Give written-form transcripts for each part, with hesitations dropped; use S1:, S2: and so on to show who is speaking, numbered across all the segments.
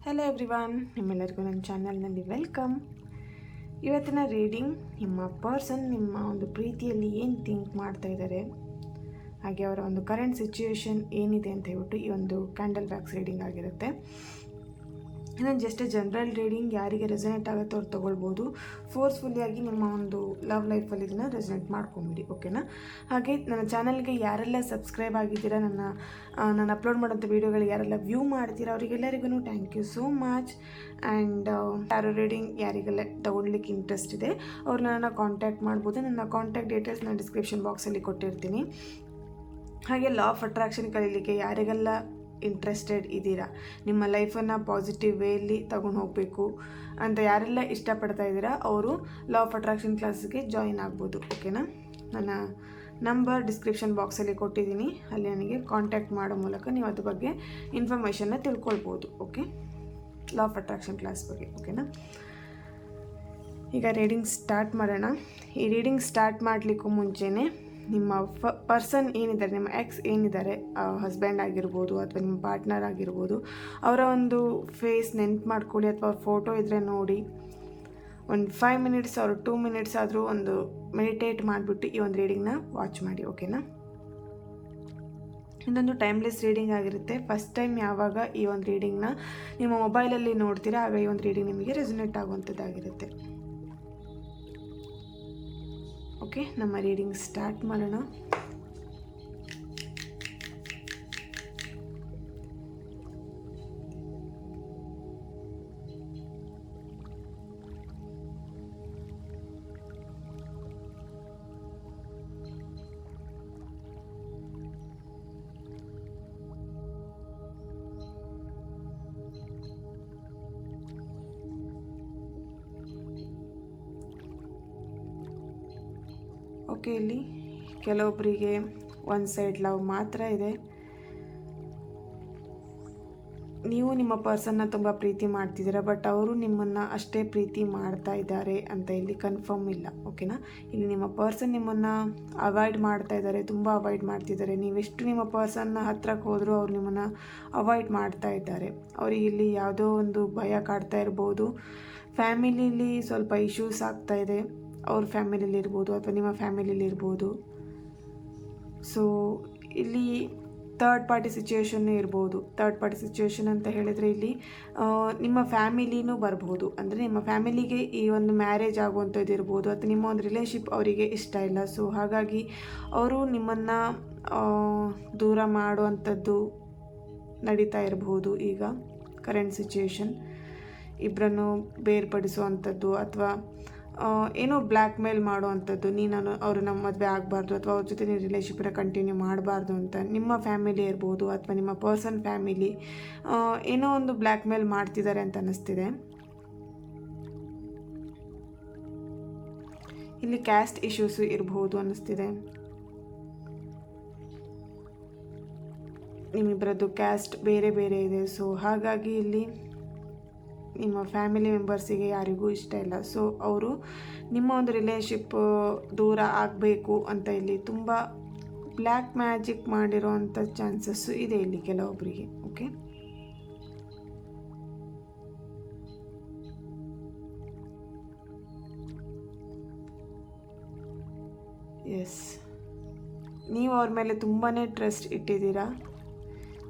S1: Hello everyone, ನಿಮ್ಮೆಲ್ಲರಿಗೂ ನನ್ನ ಚಾನಲ್ನಲ್ಲಿ ವೆಲ್ಕಮ್. ಇವತ್ತಿನ ರೀಡಿಂಗ್ ನಿಮ್ಮ ಪರ್ಸನ್ ನಿಮ್ಮ ಒಂದು ಪ್ರೀತಿಯಲ್ಲಿ ಏನು ಥಿಂಕ್ ಮಾಡ್ತಾ ಇದ್ದಾರೆ, ಹಾಗೆ ಅವರ ಒಂದು ಕರೆಂಟ್ ಸಿಚುವೇಶನ್ ಏನಿದೆ ಅಂತ ಹೇಳ್ಬಿಟ್ಟು ಈ ಒಂದು ಕ್ಯಾಂಡಲ್ ವ್ಯಾಕ್ಸ್ ರೀಡಿಂಗ್ ಆಗಿರುತ್ತೆ. ಇದೊಂದು ಜಸ್ಟ್ ಜನರಲ್ ರೀಡಿಂಗ್. ಯಾರಿಗೆ ರೆಸನೇಟ್ ಆಗುತ್ತೋ ಅವ್ರು ತೊಗೊಳ್ಬೋದು. ಫೋರ್ಸ್ಫುಲ್ಲಿಯಾಗಿ ನಿಮ್ಮ ಒಂದು ಲವ್ ಲೈಫಲ್ಲಿ ಇದನ್ನು ರೆಸನೇಟ್ ಮಾಡ್ಕೊಂಬಿಡಿ, ಓಕೆನಾ. ಹಾಗೆ ನನ್ನ ಚಾನಲ್ಗೆ ಯಾರೆಲ್ಲ ಸಬ್ಸ್ಕ್ರೈಬ್ ಆಗಿದ್ದೀರಾ, ನಾನು ಅಪ್ಲೋಡ್ ಮಾಡೋಂಥ ವೀಡಿಯೋಗಳು ಯಾರೆಲ್ಲ ವ್ಯೂ ಮಾಡ್ತೀರಾ ಅವರಿಗೆಲ್ಲರಿಗೂ thank you so much. And tarot reading ಯಾರಿಗೆಲ್ಲ ತೊಗೊಳ್ಲಿಕ್ಕೆ ಇಂಟ್ರೆಸ್ಟ್ ಇದೆ ಅವ್ರು ನನ್ನ ಕಾಂಟ್ಯಾಕ್ಟ್ ಮಾಡ್ಬೋದು. ನನ್ನ ಕಾಂಟ್ಯಾಕ್ಟ್ ಡೀಟೇಲ್ಸ್ ನಾನು ಡಿಸ್ಕ್ರಿಪ್ಷನ್ ಬಾಕ್ಸಲ್ಲಿ ಕೊಟ್ಟಿರ್ತೀನಿ. ಹಾಗೆ ಲಾ ಆಫ್ ಅಟ್ರಾಕ್ಷನ್ ಕಲೀಲಿಕ್ಕೆ ಯಾರಿಗೆಲ್ಲ ಇಂಟ್ರೆಸ್ಟೆಡ್ ಇದ್ದೀರಾ, ನಿಮ್ಮ ಲೈಫನ್ನು ಪಾಸಿಟಿವ್ ವೇಯಲ್ಲಿ ತಗೊಂಡು ಹೋಗಬೇಕು ಅಂತ ಯಾರೆಲ್ಲ ಇಷ್ಟಪಡ್ತಾ ಇದ್ದೀರಾ ಅವರು ಲಾ ಆಫ್ ಅಟ್ರಾಕ್ಷನ್ ಕ್ಲಾಸಿಗೆ ಜಾಯಿನ್ ಆಗ್ಬೋದು, ಓಕೆನಾ. ನನ್ನ ನಂಬರ್ ಡಿಸ್ಕ್ರಿಪ್ಷನ್ ಬಾಕ್ಸಲ್ಲಿ ಕೊಟ್ಟಿದ್ದೀನಿ, ಅಲ್ಲಿ ನನಗೆ ಕಾಂಟ್ಯಾಕ್ಟ್ ಮಾಡೋ ಮೂಲಕ ನೀವು ಅದ್ರ ಬಗ್ಗೆ ಇನ್ಫಾರ್ಮೇಷನ್ನ ತಿಳ್ಕೊಳ್ಬೋದು, okay. Law of attraction class ಬಗ್ಗೆ, ಓಕೆನಾ. ಈಗ ರೀಡಿಂಗ್ ಸ್ಟಾರ್ಟ್ ಮಾಡೋಣ. ಈ ರೀಡಿಂಗ್ ಸ್ಟಾರ್ಟ್ ಮಾಡಲಿಕ್ಕೂ ಮುಂಚೆನೇ ನಿಮ್ಮ ಪರ್ಸನ್ ಏನಿದ್ದಾರೆ, ನಿಮ್ಮ ಎಕ್ಸ್ ಏನಿದ್ದಾರೆ, ಹಸ್ಬೆಂಡ್ ಆಗಿರ್ಬೋದು ಅಥವಾ ನಿಮ್ಮ ಪಾರ್ಟ್ನರ್ ಆಗಿರ್ಬೋದು, ಅವರ ಒಂದು ಫೇಸ್ ನೆನ್ಪು ಮಾಡ್ಕೊಳ್ಳಿ ಅಥವಾ ಫೋಟೋ ಇದ್ದರೆ ನೋಡಿ. ಒಂದು 5 ಮಿನಿಟ್ಸ್ ಅವ್ರು 2 ಮಿನಿಟ್ಸ್ ಆದರೂ ಒಂದು ಮೆಡಿಟೇಟ್ ಮಾಡಿಬಿಟ್ಟು ಈ ಒಂದು ರೀಡಿಂಗ್ನ ವಾಚ್ ಮಾಡಿ, ಓಕೆನಾ. ಇದೊಂದು ಟೈಮ್ಲೆಸ್ ರೀಡಿಂಗ್ ಆಗಿರುತ್ತೆ. ಫಸ್ಟ್ ಟೈಮ್ ಯಾವಾಗ ಈ ಒಂದು ರೀಡಿಂಗ್ನ ನಿಮ್ಮ ಮೊಬೈಲಲ್ಲಿ ನೋಡ್ತೀರಾ ಆಗ ಈ ಒಂದು ರೀಡಿಂಗ್ ನಿಮಗೆ ರೆಸನೇಟ್ ಆಗುವಂಥದ್ದಾಗಿರುತ್ತೆ. ಓಕೆ, ನಮ್ಮ ರೀಡಿಂಗ್ ಸ್ಟಾರ್ಟ್ ಮಾಡೋಣ. ಓಕೆ, ಇಲ್ಲಿ ಕೆಲವೊಬ್ಬರಿಗೆ ಒಂದು ಸೈಡ್ ಲವ್ ಮಾತ್ರ ಇದೆ. ನೀವು ನಿಮ್ಮ ಪರ್ಸನ್ನ ತುಂಬ ಪ್ರೀತಿ ಮಾಡ್ತಿದ್ದೀರಾ, ಬಟ್ ಅವರು ನಿಮ್ಮನ್ನು ಅಷ್ಟೇ ಪ್ರೀತಿ ಮಾಡ್ತಾ ಇದ್ದಾರೆ ಅಂತ ಇಲ್ಲಿ ಕನ್ಫರ್ಮ್ ಇಲ್ಲ, ಓಕೆನಾ. ಇಲ್ಲಿ ನಿಮ್ಮ ಪರ್ಸನ್ ನಿಮ್ಮನ್ನು ಅವಾಯ್ಡ್ ಮಾಡ್ತಾ ಇದ್ದಾರೆ, ತುಂಬ ಅವಾಯ್ಡ್ ಮಾಡ್ತಿದ್ದಾರೆ. ನೀವೆಷ್ಟು ನಿಮ್ಮ ಪರ್ಸನ್ನ ಹತ್ರಕ್ಕೆ ಹೋದರೂ ಅವ್ರು ನಿಮ್ಮನ್ನು ಅವಾಯ್ಡ್ ಮಾಡ್ತಾ ಇದ್ದಾರೆ. ಅವರಿಗೆ ಇಲ್ಲಿ ಯಾವುದೋ ಒಂದು ಭಯ ಕಾಡ್ತಾ ಇರ್ಬೋದು. ಫ್ಯಾಮಿಲಿಲಿ ಸ್ವಲ್ಪ ಇಶ್ಯೂಸ್ ಆಗ್ತಾ ಇದೆ, ಅವ್ರ ಫ್ಯಾಮಿಲಿಲಿ ಇರ್ಬೋದು ಅಥವಾ ನಿಮ್ಮ ಫ್ಯಾಮಿಲಿಲಿ ಇರ್ಬೋದು. ಸೊ ಇಲ್ಲಿ ಥರ್ಡ್ ಪಾರ್ಟಿ ಸಿಚುವೇಶನ್ನು ಇರ್ಬೋದು. ಥರ್ಡ್ ಪಾರ್ಟಿ ಸಿಚುವೇಶನ್ ಅಂತ ಹೇಳಿದರೆ ಇಲ್ಲಿ ನಿಮ್ಮ ಫ್ಯಾಮಿಲಿನೂ ಬರ್ಬೋದು. ಅಂದರೆ ನಿಮ್ಮ ಫ್ಯಾಮಿಲಿಗೆ ಈ ಒಂದು ಮ್ಯಾರೇಜ್ ಆಗುವಂಥದ್ದು ಇರ್ಬೋದು ಅಥವಾ ನಿಮ್ಮ ಒಂದು ರಿಲೇಶನ್ಶಿಪ್ ಅವರಿಗೆ ಇಷ್ಟ ಇಲ್ಲ. ಸೊ ಹಾಗಾಗಿ ಅವರು ನಿಮ್ಮನ್ನು ದೂರ ಮಾಡುವಂಥದ್ದು ನಡೀತಾ ಇರ್ಬೋದು. ಈಗ ಕರೆಂಟ್ ಸಿಚುವೇಶನ್ ಇಬ್ಬರನ್ನು ಬೇರ್ಪಡಿಸುವಂಥದ್ದು ಅಥವಾ ಏನೋ ಬ್ಲ್ಯಾಕ್ ಮೇಲ್ ಮಾಡುವಂಥದ್ದು, ನೀನು ಅವರು ನಮ್ಮ ಮದುವೆ ಆಗಬಾರ್ದು ಅಥವಾ ಅವ್ರ ಜೊತೆ ನೀವು ರಿಲೇಶನ್ಶಿಪ್ಪನ್ನ ಕಂಟಿನ್ಯೂ ಮಾಡಬಾರ್ದು ಅಂತ ನಿಮ್ಮ ಫ್ಯಾಮಿಲಿ ಇರ್ಬೋದು ಅಥವಾ ನಿಮ್ಮ ಪರ್ಸನ್ ಫ್ಯಾಮಿಲಿ ಏನೋ ಒಂದು ಬ್ಲ್ಯಾಕ್ ಮೇಲ್ ಮಾಡ್ತಿದ್ದಾರೆ ಅಂತ ಅನ್ನಿಸ್ತಿದೆ. ಇಲ್ಲಿ ಕ್ಯಾಸ್ಟ್ ಇಶ್ಯೂಸು ಇರ್ಬೋದು ಅನ್ನಿಸ್ತಿದೆ. ನಿಮ್ಮಿಬ್ಬರದ್ದು ಕ್ಯಾಸ್ಟ್ ಬೇರೆ ಬೇರೆ ಇದೆ. ಸೊ ಹಾಗಾಗಿ ಇಲ್ಲಿ ನಿಮ್ಮ ಫ್ಯಾಮಿಲಿ ಮೆಂಬರ್ಸಿಗೆ ಯಾರಿಗೂ ಇಷ್ಟ ಇಲ್ಲ. ಸೊ ಅವರು ನಿಮ್ಮ ಒಂದು ರಿಲೇಶನ್ಶಿಪ್ ದೂರ ಆಗಬೇಕು ಅಂತ ಇಲ್ಲಿ ತುಂಬ ಬ್ಲ್ಯಾಕ್ ಮ್ಯಾಜಿಕ್ ಮಾಡಿರೋವಂಥ ಚಾನ್ಸಸ್ಸು ಇದೆ ಇಲ್ಲಿ ಕೆಲವೊಬ್ಬರಿಗೆ, ಓಕೆ. ಎಸ್, ನೀವು ಅವ್ರ ಮೇಲೆ ತುಂಬಾ ಟ್ರಸ್ಟ್ ಇಟ್ಟಿದ್ದೀರಾ.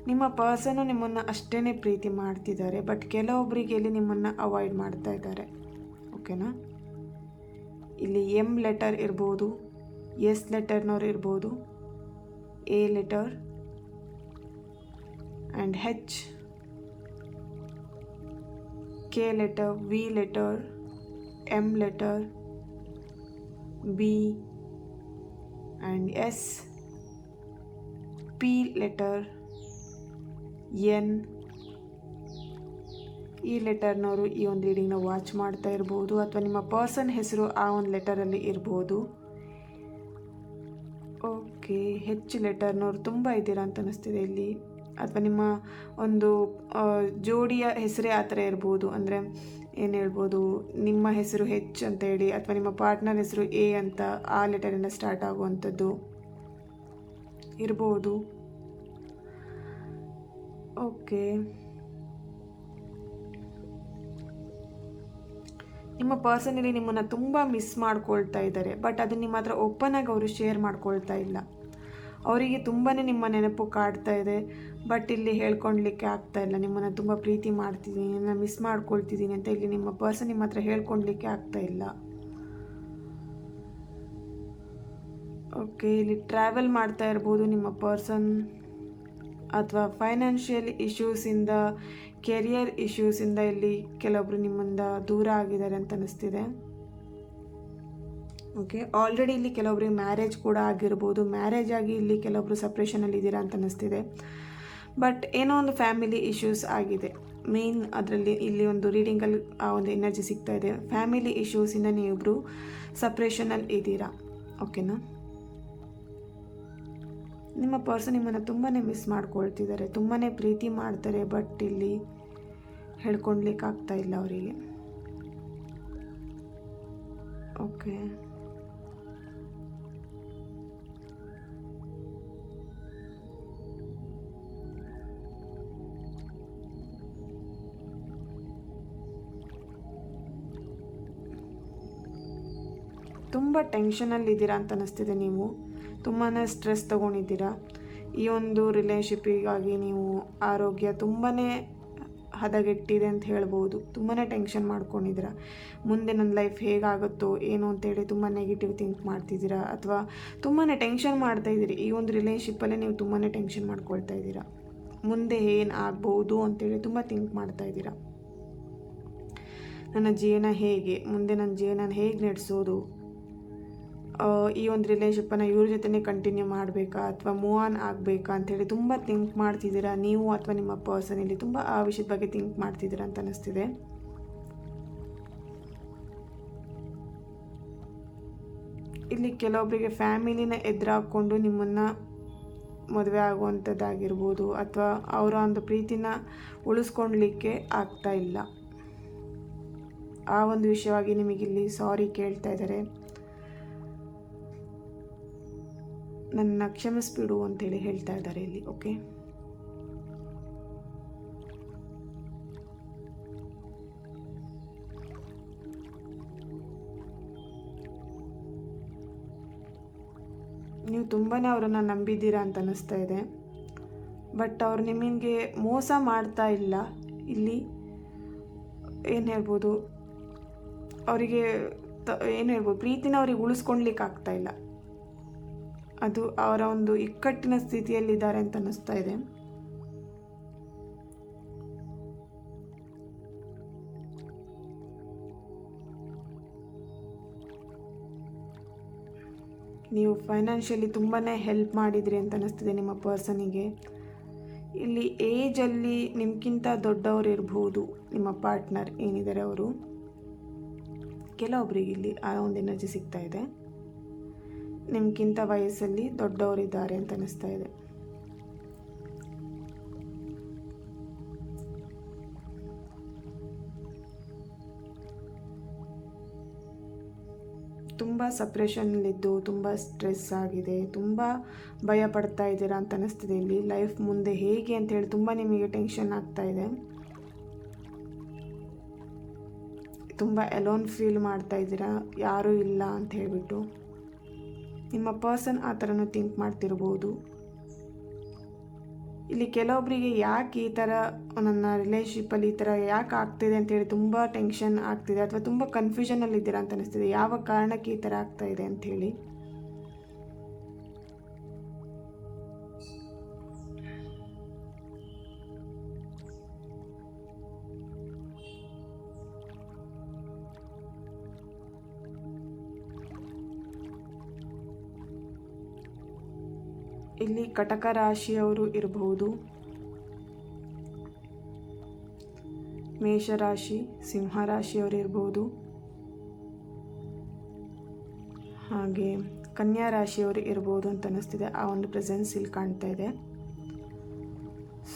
S1: ನಿಮ್ಮ ಪರ್ಸನ್ನು ನಿಮ್ಮನ್ನು ಅಷ್ಟೇ ಪ್ರೀತಿ ಮಾಡ್ತಿದ್ದಾರೆ, ಬಟ್ ಕೆಲವೊಬ್ಬರಿಗೆ ಇಲ್ಲಿ ನಿಮ್ಮನ್ನು ಅವಾಯ್ಡ್ ಮಾಡ್ತಾ ಇದ್ದಾರೆ, ಓಕೆನಾ. ಇಲ್ಲಿ ಎಮ್ ಲೆಟರ್ ಇರ್ಬೋದು, ಎಸ್ ಲೆಟರ್ನವ್ರು ಇರ್ಬೋದು, A letter and H, K letter, V letter, M letter, B and S, P letter, N. ಈ ಲೆಟರ್ನವರು ಈ ಒಂದು ರೀಡಿಂಗ್ನ ವಾಚ್ ಮಾಡ್ತಾ ಇರ್ಬೋದು ಅಥವಾ ನಿಮ್ಮ ಪರ್ಸನ್ ಹೆಸರು ಆ ಒಂದು ಲೆಟರಲ್ಲಿ ಇರ್ಬೋದು. ಓಕೆ, ಹೆಚ್ ಲೆಟರ್ನವ್ರು ತುಂಬ ಇದ್ದೀರಾ ಅಂತ ಅನ್ನಿಸ್ತಿದೆ ಇಲ್ಲಿ. ಅಥವಾ ನಿಮ್ಮ ಒಂದು ಜೋಡಿಯ ಹೆಸರೇ ಆ ಥರ ಇರ್ಬೋದು. ಅಂದರೆ ಏನು ಹೇಳ್ಬೋದು, ನಿಮ್ಮ ಹೆಸರು ಹೆಚ್ ಅಂತ ಹೇಳಿ ಅಥವಾ ನಿಮ್ಮ ಪಾರ್ಟ್ನರ್ ಹೆಸರು ಎ ಅಂತ ಆ ಲೆಟರಿಂದ ಸ್ಟಾರ್ಟ್ ಆಗುವಂಥದ್ದು ಇರ್ಬೋದು. ಓಕೆ, ನಿಮ್ಮ ಪರ್ಸನಲ್ಲಿ ನಿಮ್ಮನ್ನು ತುಂಬ ಮಿಸ್ ಮಾಡ್ಕೊಳ್ತಾ ಇದ್ದಾರೆ. ಬಟ್ ಅದನ್ನು ನಿಮ್ಮ ಹತ್ರ ಓಪನ್ ಆಗಿ ಅವರು ಶೇರ್ ಮಾಡ್ಕೊಳ್ತಾ ಇಲ್ಲ. ಅವರಿಗೆ ತುಂಬಾ ನಿಮ್ಮ ನೆನಪು ಕಾಡ್ತಾ ಇದೆ. ಬಟ್ ಇಲ್ಲಿ ಹೇಳ್ಕೊಳ್ಲಿಕ್ಕೆ ಆಗ್ತಾ ಇಲ್ಲ. ನಿಮ್ಮನ್ನು ತುಂಬ ಪ್ರೀತಿ ಮಾಡ್ತಿದ್ದೀನಿ, ನಾನು ಮಿಸ್ ಮಾಡ್ಕೊಳ್ತಿದ್ದೀನಿ ಅಂತ ಇಲ್ಲಿ ನಿಮ್ಮ ಪರ್ಸನ್ ನಿಮ್ಮ ಹತ್ರ ಹೇಳ್ಕೊಳ್ಲಿಕ್ಕೆ ಆಗ್ತಾ ಇಲ್ಲ. ಓಕೆ, ಇಲ್ಲಿ ಟ್ರಾವೆಲ್ ಮಾಡ್ತಾ ಇರ್ಬೋದು ನಿಮ್ಮ ಪರ್ಸನ್, ಅಥವಾ ಫೈನಾನ್ಷಿಯಲ್ ಇಶ್ಯೂಸಿಂದ, ಕೆರಿಯರ್ ಇಶ್ಯೂಸಿಂದ ಇಲ್ಲಿ ಕೆಲವೊಬ್ರು ನಿಮ್ಮಿಂದ ದೂರ ಆಗಿದ್ದಾರೆ ಅಂತ ಅನ್ನಿಸ್ತಿದೆ. ಓಕೆ, ಆಲ್ರೆಡಿ ಇಲ್ಲಿ ಕೆಲವೊಬ್ರಿಗೆ ಮ್ಯಾರೇಜ್ ಕೂಡ ಆಗಿರ್ಬೋದು. ಮ್ಯಾರೇಜ್ ಆಗಿ ಇಲ್ಲಿ ಕೆಲವೊಬ್ರು ಸಪ್ರೇಷನಲ್ಲಿ ಇದ್ದೀರಾ ಅಂತ ಅನ್ನಿಸ್ತಿದೆ. ಬಟ್ ಏನೋ ಒಂದು ಫ್ಯಾಮಿಲಿ ಇಶ್ಯೂಸ್ ಆಗಿದೆ ಮೇನ್ ಅದರಲ್ಲಿ. ಇಲ್ಲಿ ಒಂದು ರೀಡಿಂಗಲ್ಲಿ ಆ ಒಂದು ಎನರ್ಜಿ ಸಿಗ್ತಾ ಇದೆ. ಫ್ಯಾಮಿಲಿ ಇಶ್ಯೂಸಿಂದ ನೀವಿಬ್ಬರು ಸಪ್ರೇಷನಲ್ಲಿ ಇದ್ದೀರಾ. ಓಕೆನಾ? ನಿಮ್ಮ ಪರ್ಸನ್ ನಿಮ್ಮನ್ನು ತುಂಬಾ ಮಿಸ್ ಮಾಡ್ಕೊಳ್ತಿದ್ದಾರೆ, ತುಂಬಾ ಪ್ರೀತಿ ಮಾಡ್ತಾರೆ. ಬಟ್ ಇಲ್ಲಿ ಹೇಳ್ಕೊಳ್ಲಿಕ್ಕಾಗ್ತಾ ಇಲ್ಲ ಅವರಿಗೆ. ಓಕೆ, ತುಂಬ ಟೆನ್ಷನಲ್ಲಿದ್ದೀರಾ ಅಂತ ಅನ್ನಿಸ್ತಿದೆ. ನೀವು ತುಂಬಾ ಸ್ಟ್ರೆಸ್ ತೊಗೊಂಡಿದ್ದೀರಾ. ಈ ಒಂದು ರಿಲೇಶನ್ಶಿಪ್ಪಿಗಾಗಿ ನೀವು ಆರೋಗ್ಯ ತುಂಬಾ ಹದಗೆಟ್ಟಿದೆ ಅಂತ ಹೇಳ್ಬೋದು. ತುಂಬಾ ಟೆನ್ಷನ್ ಮಾಡ್ಕೊಂಡಿದ್ದೀರಾ. ಮುಂದೆ ನನ್ನ ಲೈಫ್ ಹೇಗಾಗುತ್ತೋ ಏನೋ ಅಂತೇಳಿ ತುಂಬ ನೆಗೆಟಿವ್ ಥಿಂಕ್ ಮಾಡ್ತಿದ್ದೀರಾ, ಅಥವಾ ತುಂಬಾ ಟೆನ್ಷನ್ ಮಾಡ್ತಾಯಿದ್ದೀರಿ. ಈ ಒಂದು ರಿಲೇಶನ್ಶಿಪ್ಪಲ್ಲೇ ನೀವು ತುಂಬಾ ಟೆನ್ಷನ್ ಮಾಡ್ಕೊಳ್ತಾ ಇದ್ದೀರಾ. ಮುಂದೆ ಏನು ಆಗ್ಬೋದು ಅಂತೇಳಿ ತುಂಬ ಥಿಂಕ್ ಮಾಡ್ತಾಯಿದ್ದೀರಾ. ನನ್ನ ಜೀವನ ಹೇಗೆ, ಮುಂದೆ ನನ್ನ ಜೀವನ ಹೇಗೆ ನಡೆಸೋದು, ಈ ಒಂದು ರಿಲೇಶನ್ಶಿಪ್ಪನ್ನು ಇವ್ರ ಜೊತೆನೇ ಕಂಟಿನ್ಯೂ ಮಾಡಬೇಕಾ ಅಥವಾ ಮೂವ್ ಆನ್ ಆಗಬೇಕಾ ಅಂಥೇಳಿ ತುಂಬ ಥಿಂಕ್ ಮಾಡ್ತಿದ್ದೀರಾ. ನೀವು ಅಥವಾ ನಿಮ್ಮ ಪರ್ಸನ್ ಇಲ್ಲಿ ತುಂಬ ಆ ವಿಷಯದ ಬಗ್ಗೆ ಥಿಂಕ್ ಮಾಡ್ತಿದ್ದೀರಾ ಅಂತ ಅನ್ನಿಸ್ತಿದೆ. ಇಲ್ಲಿ ಕೆಲವೊಬ್ಬರಿಗೆ ಫ್ಯಾಮಿಲಿನ ಎದುರಾಕೊಂಡು ನಿಮ್ಮನ್ನು ಮದುವೆ ಆಗುವಂಥದ್ದಾಗಿರ್ಬೋದು, ಅಥವಾ ಅವರ ಒಂದು ಪ್ರೀತಿನ ಉಳಿಸ್ಕೊಳ್ಲಿಕ್ಕೆ ಆಗ್ತಾ ಇಲ್ಲ. ಆ ಒಂದು ವಿಷಯವಾಗಿ ನಿಮಗಿಲ್ಲಿ ಸಾರಿ ಕೇಳ್ತಾ ಇದ್ದಾರೆ. ನನ್ನ ಕ್ಷಮಿಸ್ಬಿಡು ಅಂತೇಳಿ ಹೇಳ್ತಾ ಇದ್ದಾರೆ ಇಲ್ಲಿ. ಓಕೆ, ನೀವು ತುಂಬಾ ಅವರನ್ನು ನಂಬಿದ್ದೀರಾ ಅಂತ ಅನ್ನಿಸ್ತಾ ಇದೆ. ಬಟ್ ಅವ್ರು ನಿಮಗೆ ಮೋಸ ಮಾಡ್ತಾ ಇಲ್ಲ. ಇಲ್ಲಿ ಏನು ಹೇಳ್ಬೋದು, ಅವರಿಗೆ ಏನು ಹೇಳ್ಬೋದು, ಪ್ರೀತಿನ ಅವ್ರಿಗೆ ಉಳಿಸ್ಕೊಳ್ಲಿಕ್ಕೆ ಆಗ್ತಾ ಇಲ್ಲ. ಅದು ಅವರ ಒಂದು ಇಕ್ಕಟ್ಟಿನ ಸ್ಥಿತಿಯಲ್ಲಿದ್ದಾರೆ ಅಂತ ಅನ್ನಿಸ್ತಾ ಇದೆ. ನೀವು ಫೈನಾನ್ಷಿಯಲಿ ತುಂಬಾ ಹೆಲ್ಪ್ ಮಾಡಿದ್ರಿ ಅಂತ ಅನ್ನಿಸ್ತಿದೆ ನಿಮ್ಮ ಪರ್ಸನಿಗೆ. ಇಲ್ಲಿ ಏಜಲ್ಲಿ ನಿಮ್ಗಿಂತ ದೊಡ್ಡವರು ಇರ್ಬೋದು ನಿಮ್ಮ ಪಾರ್ಟ್ನರ್ ಏನಿದ್ದಾರೆ ಅವರು. ಕೆಲವೊಬ್ಬರಿಗೆ ಇಲ್ಲಿ ಆ ಒಂದು ಎನರ್ಜಿ ಸಿಗ್ತಾ ಇದೆ. ನಿಮ್ಗಿಂತ ವಯಸ್ಸಲ್ಲಿ ದೊಡ್ಡವರಿದ್ದಾರೆ ಅಂತ ಅನ್ನಿಸ್ತಾ ಇದೆ. ತುಂಬ ಸಪ್ರೆಷನ್ನಲ್ಲಿದ್ದು ತುಂಬ ಸ್ಟ್ರೆಸ್ ಆಗಿದೆ, ತುಂಬ ಭಯ ಪಡ್ತಾ ಇದ್ದೀರಾ ಅಂತ ಅನ್ನಿಸ್ತಿದೆ. ಇಲ್ಲಿ ಲೈಫ್ ಮುಂದೆ ಹೇಗೆ ಅಂತೇಳಿ ತುಂಬ ನಿಮಗೆ ಟೆನ್ಷನ್ ಆಗ್ತಾ ಇದೆ. ತುಂಬ ಅಲೋನ್ ಫೀಲ್ ಮಾಡ್ತಾ ಇದ್ದೀರಾ, ಯಾರೂ ಇಲ್ಲ ಅಂತ ಹೇಳಿಬಿಟ್ಟು. ನಿಮ್ಮ ಪರ್ಸನ್ ಆ ಥರನೂ ಥಿಂಕ್ ಮಾಡ್ತಿರ್ಬೋದು. ಇಲ್ಲಿ ಕೆಲವೊಬ್ಬರಿಗೆ ಯಾಕೆ ಈ ಥರ ನನ್ನ ರಿಲೇಶನ್ಶಿಪ್ಪಲ್ಲಿ ಈ ಥರ ಯಾಕೆ ಆಗ್ತಿದೆ ಅಂತೇಳಿ ತುಂಬ ಟೆನ್ಷನ್ ಆಗ್ತಿದೆ, ಅಥವಾ ತುಂಬ ಕನ್ಫ್ಯೂಷನಲ್ಲಿದ್ದೀರಾ ಅಂತ ಅನಿಸ್ತಿದೆ. ಯಾವ ಕಾರಣಕ್ಕೆ ಈ ಥರ ಆಗ್ತಾ ಇದೆ ಅಂಥೇಳಿ. ಇಲ್ಲಿ ಕಟಕ ರಾಶಿಯವರು ಇರಬಹುದು, ಮೇಷರಾಶಿ, ಸಿಂಹರಾಶಿಯವರು ಇರ್ಬೋದು, ಹಾಗೆ ಕನ್ಯಾ ರಾಶಿಯವರು ಇರ್ಬೋದು ಅಂತ ಅನ್ನಿಸ್ತಿದೆ. ಆ ಒಂದು ಪ್ರೆಸೆನ್ಸ್ ಇಲ್ಲಿ ಕಾಣ್ತಾ ಇದೆ.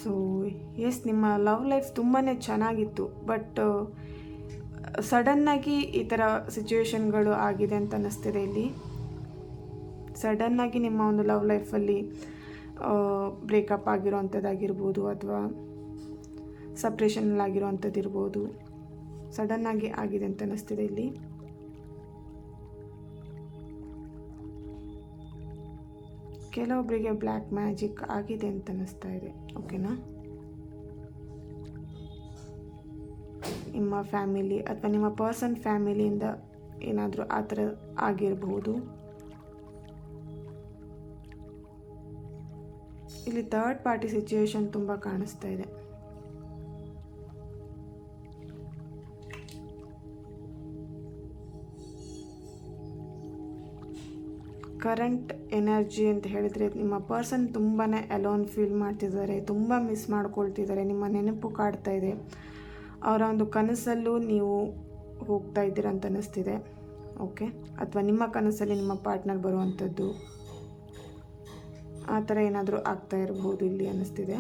S1: ಸೊ ಎಸ್, ನಿಮ್ಮ ಲವ್ ಲೈಫ್ ತುಂಬಾ ಚೆನ್ನಾಗಿತ್ತು. ಬಟ್ ಸಡನ್ನಾಗಿ ಈ ಥರ ಸಿಚುವೇಶನ್ಗಳು ಆಗಿದೆ ಅಂತ ಅನ್ನಿಸ್ತಿದೆ. ಇಲ್ಲಿ ಸಡನ್ನಾಗಿ ನಿಮ್ಮ ಒಂದು ಲವ್ ಲೈಫಲ್ಲಿ ಬ್ರೇಕಪ್ ಆಗಿರೋವಂಥದ್ದಾಗಿರ್ಬೋದು, ಅಥವಾ ಸಪ್ರೇಷನಲ್ಲಾಗಿರೋವಂಥದ್ದು ಇರ್ಬೋದು. ಸಡನ್ನಾಗಿ ಆಗಿದೆ ಅಂತ ಅನ್ನಿಸ್ತಿದೆ ಇಲ್ಲಿ. ಕೆಲವೊಬ್ಬರಿಗೆ ಬ್ಲ್ಯಾಕ್ ಮ್ಯಾಜಿಕ್ ಆಗಿದೆ ಅಂತ ಅನ್ನಿಸ್ತಾ ಇದೆ. ಓಕೆನಾ? ನಿಮ್ಮ ಫ್ಯಾಮಿಲಿ ಅಥವಾ ನಿಮ್ಮ ಪರ್ಸನ್ ಫ್ಯಾಮಿಲಿಯಿಂದ ಏನಾದರೂ ಆ ಥರ ಆಗಿರಬಹುದು. ಇಲ್ಲಿ ಥರ್ಡ್ ಪಾರ್ಟಿ ಸಿಚುವೇಶನ್ ತುಂಬ ಕಾಣಿಸ್ತಾ ಇದೆ. ಕರೆಂಟ್ ಎನರ್ಜಿ ಅಂತ ಹೇಳಿದರೆ ನಿಮ್ಮ ಪರ್ಸನ್ ತುಂಬಾ ಅಲೋನ್ ಫೀಲ್ ಮಾಡ್ತಿದ್ದಾರೆ, ತುಂಬ ಮಿಸ್ ಮಾಡ್ಕೊಳ್ತಿದ್ದಾರೆ, ನಿಮ್ಮ ನೆನಪು ಕಾಡ್ತಾ ಇದೆ. ಅವರ ಒಂದು ಕನಸಲ್ಲೂ ನೀವು ಹೋಗ್ತಾ ಇದ್ದೀರಾ ಅಂತ ಅನ್ನಿಸ್ತಿದೆ. ಓಕೆ, ಅಥವಾ ನಿಮ್ಮ ಕನಸಲ್ಲಿ ನಿಮ್ಮ ಪಾರ್ಟ್ನರ್ ಬರುವಂಥದ್ದು ಆ ಥರ ಏನಾದರೂ ಆಗ್ತಾ ಇರಬಹುದು ಇಲ್ಲಿ ಅನ್ನಿಸ್ತಿದೆ.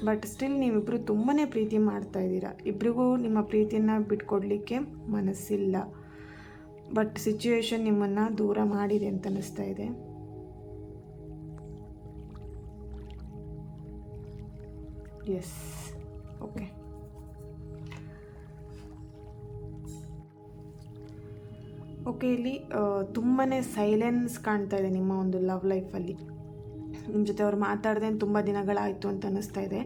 S1: ಬಟ್ ಸ್ಟಿಲ್ ನೀವಿಬ್ಬರು ತುಂಬಾ ಪ್ರೀತಿ ಮಾಡ್ತಾ ಇದ್ದೀರಾ. ಇಬ್ಬರಿಗೂ ನಿಮ್ಮ ಪ್ರೀತಿಯನ್ನು ಬಿಟ್ಕೊಡ್ಲಿಕ್ಕೆ ಮನಸ್ಸಿಲ್ಲ. ಬಟ್ ಸಿಚುವೇಶನ್ ನಿಮ್ಮನ್ನು ದೂರ ಮಾಡಿದೆ ಅಂತ ಅನ್ನಿಸ್ತಾ ಇದೆ. S, okay. ಓಕೆ, ಇಲ್ಲಿ ತುಂಬಾ ಸೈಲೆನ್ಸ್ ಕಾಣ್ತಾ ಇದೆ ನಿಮ್ಮ ಒಂದು ಲವ್ ಲೈಫಲ್ಲಿ. ನಿಮ್ಮ ಜೊತೆ ಅವ್ರು ಮಾತಾಡದೆ ತುಂಬ ದಿನಗಳಾಯಿತು ಅಂತ ಅನ್ನಿಸ್ತಾ ಇದೆ.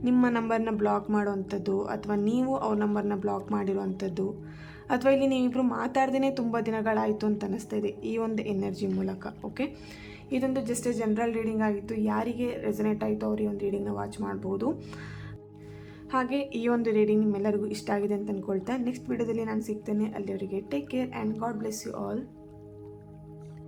S1: ನಿಮ್ಮ ನಂಬರ್ನ ಬ್ಲಾಕ್ ಮಾಡೋವಂಥದ್ದು, ಅಥವಾ ನೀವು ಅವ್ರ ನಂಬರ್ನ ಬ್ಲಾಕ್ ಮಾಡಿರೋವಂಥದ್ದು, ಅಥವಾ ಇಲ್ಲಿ ನೀವಿಬ್ಬರು ಮಾತಾಡ್ದೇ ತುಂಬ ದಿನಗಳಾಯಿತು ಅಂತ ಅನ್ನಿಸ್ತಾ ಇದೆ ಈ ಒಂದು ಎನರ್ಜಿ ಮೂಲಕ. ಓಕೆ, ಇದೊಂದು ಜಸ್ಟ್ ಜನರಲ್ ರೀಡಿಂಗ್ ಆಗಿತ್ತು. ಯಾರಿಗೆ ರೆಸನೇಟ್ ಆಯಿತು ಅವ್ರು ಈ ಒಂದು ರೀಡಿಂಗ್ನ ವಾಚ್ ಮಾಡ್ಬೋದು. ಹಾಗೆ ಈ ಒಂದು ರೀಡಿಂಗ್ ನಿಮ್ಮೆಲ್ಲರಿಗೂ ಇಷ್ಟ ಆಗಿದೆ ಅಂತ ಅಂದ್ಕೊಳ್ತಾ ನೆಕ್ಸ್ಟ್ ವಿಡಿಯೋದಲ್ಲಿ ನಾನು ಸಿಗ್ತೇನೆ. ಅಲ್ಲಿವರೆಗೆ take care and God bless you all.